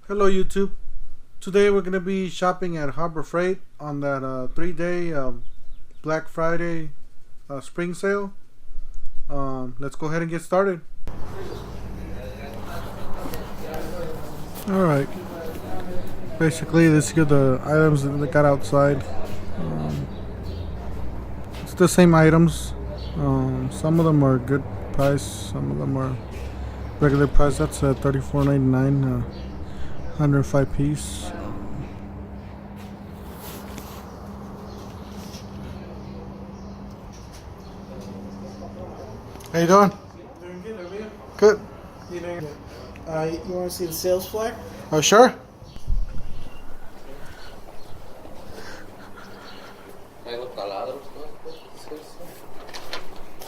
Hello YouTube. Today we're going to be shopping at Harbor Freight on that 3-day Black Friday spring sale. Let's go ahead and get started. Alright. Basically, these are the items that they got outside. It's the same items. Some of them are good price, some of them are regular price. That's $34.99. 105 piece. How you doing? Doing good, over you? Good. You want to see the sales flag? Oh, sure.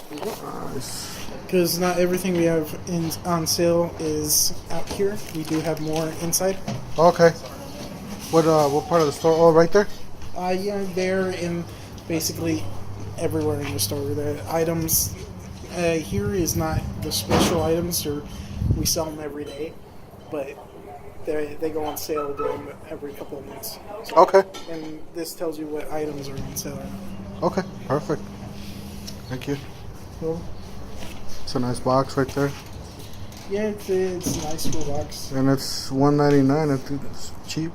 Nice. Because not everything we have on sale is out here. We do have more inside. Okay. What part of the store? Oh, right there? Yeah, they're in basically everywhere in the store. The items here is not the special items, or we sell them every day, but they go on sale during every couple of months. So, Okay. and this tells you what items are on sale. Okay. Perfect. Thank you. Cool. It's a nice box right there. Yeah, it's a nice little box. And it's $1.99. I think it's cheap.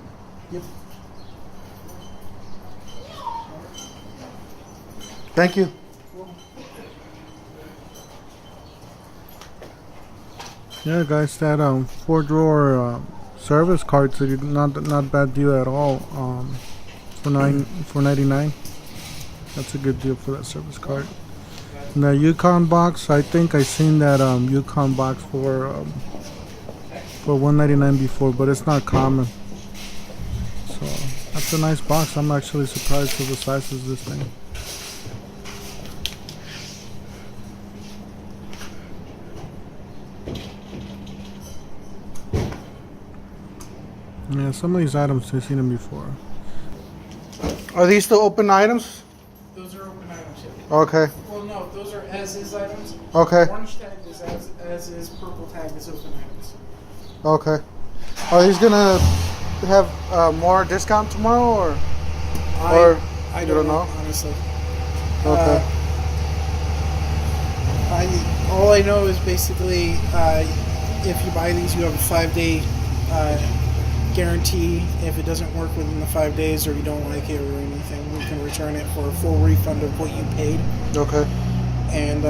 Yep. Thank you. Yeah, guys, that 4-drawer service cards are not bad deal at all. For $4.99. That's a good deal for that service card. And the Yukon box, I think I seen that Yukon box for $1.99 before, but it's not common. So that's a nice box. I'm actually surprised with the size of this thing. Yeah, some of these items I've seen them before. Are these the open items? Those are open items. Yeah. Okay. Well, no, those are as-is items. Okay. Orange tag is as-is, purple tag is open items. Okay. Are these gonna have more discount tomorrow, or I you don't don't know, know? honestly. Okay. All I know is basically if you buy these, you have a 5-day guarantee. If it doesn't work within the 5 days, or you don't like it or anything, you can return it for a full refund of what you paid. Okay. And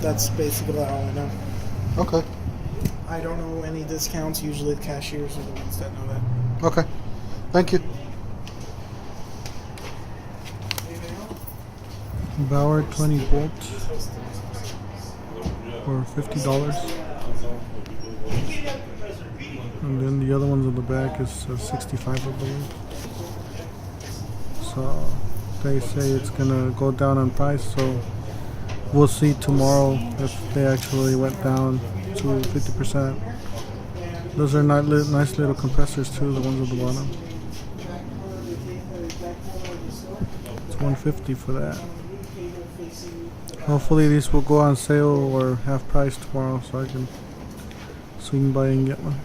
that's basically all I know. Okay. I don't know any discounts. Usually the cashiers are the ones that know that. Okay. Thank you. Bauer 20 volt for $50. And then the other ones on the back is 65, I believe. So they say it's gonna go down in price, so we'll see tomorrow if they actually went down to 50%. Those are nice little compressors too, the ones at the bottom. It's $150 for that. Hopefully these will go on sale or half price tomorrow, so I can swing by and get one.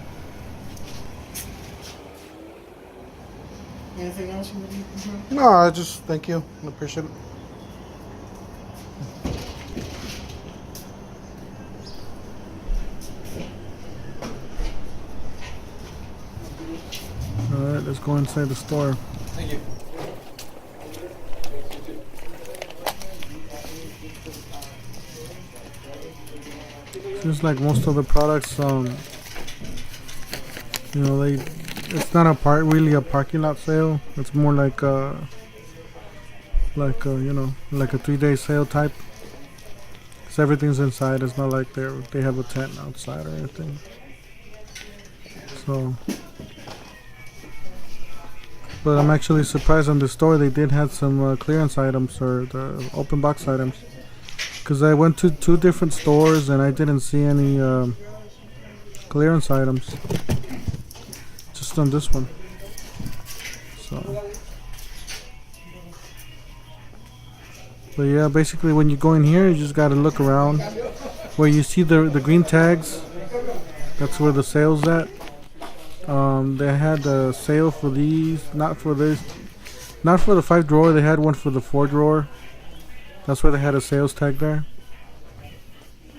Anything else you would need? No, I just thank you. I appreciate it. Alright, let's go inside the store. Thank you. Seems like most of the products, it's not really a parking lot sale. It's more like a 3-day sale type. Cause everything's inside. It's not like they have a tent outside or anything. So, but I'm actually surprised on the store. They did have some clearance items, or the open box items. Cause I went to 2 different stores and I didn't see any clearance items. Just on this one. So, but yeah, basically when you go in here, you just gotta look around. Where you see the green tags, that's where the sale's at. They had a sale for these, not for this, not for the 5 drawer. They had one for the 4 drawer. That's why they had a sales tag there.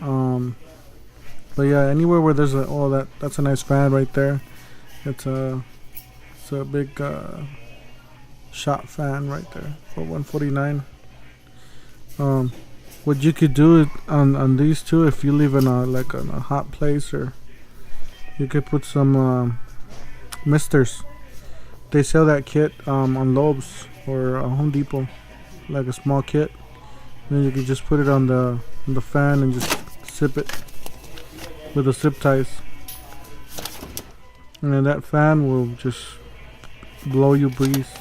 But yeah, anywhere where there's a that's a nice fan right there. It's a big shot fan right there for $149. What you could do on these two, if you live in a hot place, or you could put some misters. They sell that kit on Lowe's or Home Depot, like a small kit. And then you can just put it on the fan and just zip it with the zip ties, and then that fan will just blow you breeze.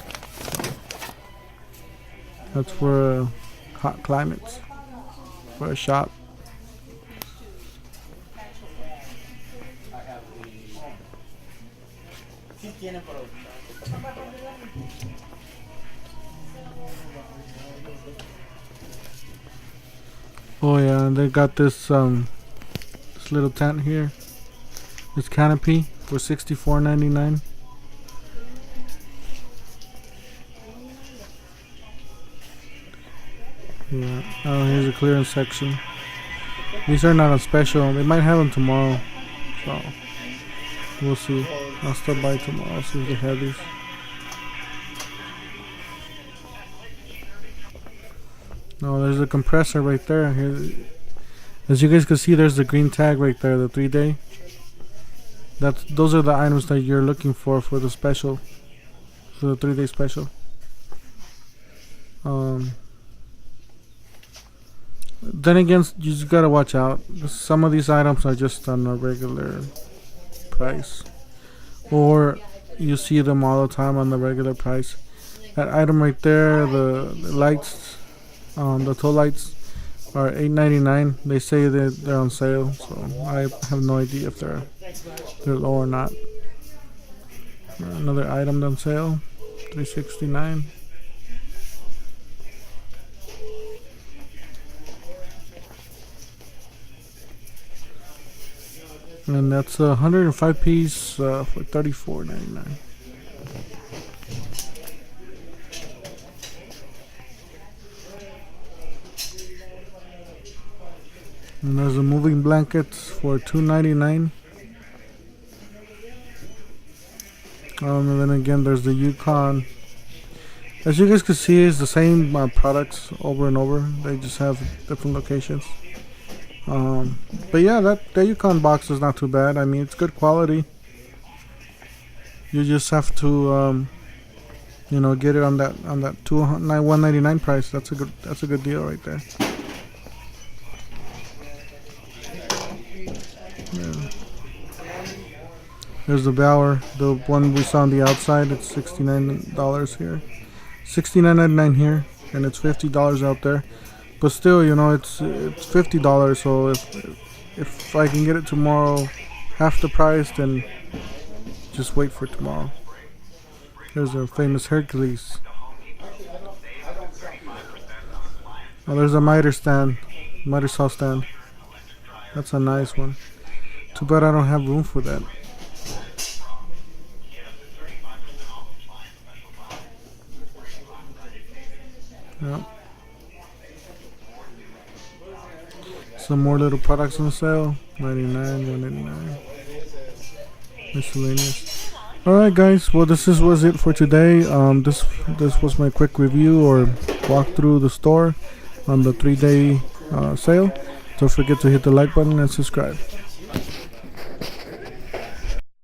That's for hot climates, for a shop. Oh yeah, and they got this this little tent here, this canopy for $64.99. Yeah. Oh, here's a clearance section. These are not on special. They might have them tomorrow, so we'll see. I'll stop by tomorrow, see if they have these. No, there's a compressor right there. Here, as you guys can see, there's the green tag right there, the 3-day. Those are the items that you're looking for the special, for the 3-day special. Then again, you just gotta watch out. Some of these items are just on a regular price, or you see them all the time on the regular price. That item right there, the lights, the toe lights, are $8.99. They say that they're on sale, so I have no idea if they're low or not. Another item on sale, $3.69. And that's a 105 piece for $34.99. And there's the moving blankets for $2.99. And then again, there's the Yukon. As you guys can see, it's the same products over and over. They just have different locations. But yeah, that Yukon box is not too bad. I mean, it's good quality. You just have to, get it on that $199 price. That's a good deal right there. Yeah. There's the Bauer, the one we saw on the outside. It's $69 here, $69.99 here, and it's $50 out there. But still, it's $50. So if I can get it tomorrow, half the price, then just wait for tomorrow. There's a famous Hercules. Oh, there's a miter saw stand. That's a nice one. Too bad I don't have room for that. Yep. Some more little products on sale. $99, $199. Miscellaneous. Alright guys, well this was it for today. This was my quick review or walk through the store on the 3-day sale. Don't forget to hit the like button and subscribe.